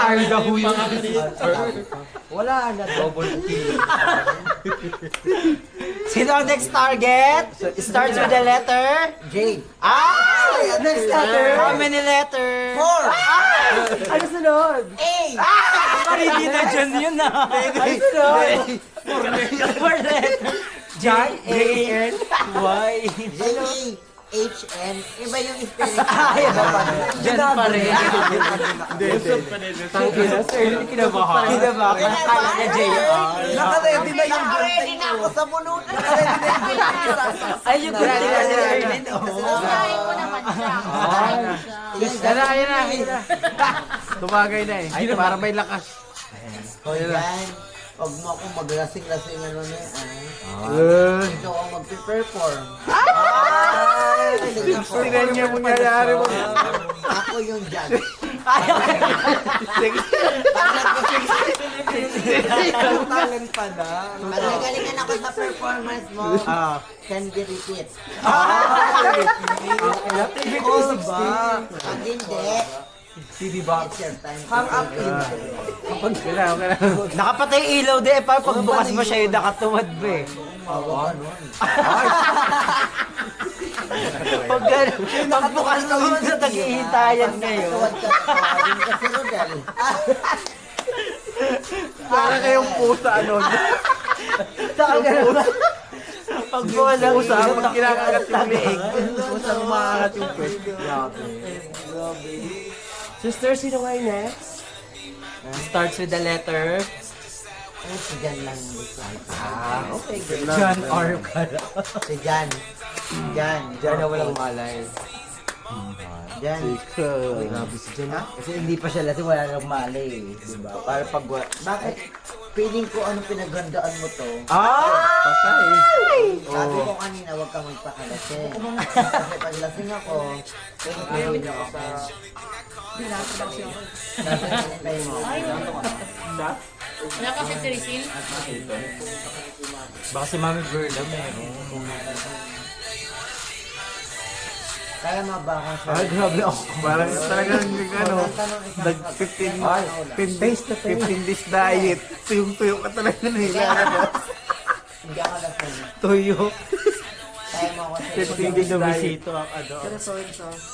tayo na huyo. Wala na. Double kill. Sino ang next target? Starts with the letter J. Ah! Next letter. How many letters? 4. Ano sunod? Parang hindi na dyan yun ah. Ano sunod? Four letters. John, A-N-Y. J-H-N. Iba yung spelling. Ay, iba pa rin. Dyan pa rin. Hindi kinabahan. Kinabahan. Kala niya J-R. Naka-ready na yung ready na ako sa bunot. Naka-ready na yung bunot. Ay, yung grabe na si Erlyn. Unahin ko naman siya. Ayun na. Tumagay na eh. Para may lakas. O yan. Huwag mo akong maglasing-lasing ano na yan. Ikaw ang mag-perform. Tingnan niya mo nangyayari mo. Ako yung dyan. Talent pa na. Magalingan ako sa performance mo. Can be repeat. All ba? Pag hindi, CD box. it's your time. Hang up in. Okay na. Nakapatay ilaw din. Para pagbukas mo siya yung nakatuwad ba eh. Pagbukas mo yun sa tag-ihintayan ngayon. Tuwad ka sa kawin kasi Rodel. Para kayong pusa ano. Saan ka naman? Pagbukas ng Pusa ilaw, pag kinakagat yung leeg. Pusang maangat yung pwet. Sister, sino kayo next? Starts with the letter Ay, si Jan lang decide. okay, great. John R. Kala. Si Jan. Jan. John na walang malay. Jan. Grabe si John ha? Kasi hindi pa siya lasing, wala nang malay. Diba? Para pag... Bakit? Feeling ko ano pinagandaan mo to. Patay. Sabi ko kanina, huwag kang magpakalasing. Kasi pag lasing ako, pinagandaan niyo ako. Wala kasi si Rizil. Baka si Mami Verla meron. Kaya mabaka siya. Ay, grabe ako. Parang talagang yung ano, nag 15 days diet. Tuyong-tuyo ka talaga na ilalabas. Hindi ako lasing. Tuyo. Kaya mo ako sa 15 days na bisito ang ano.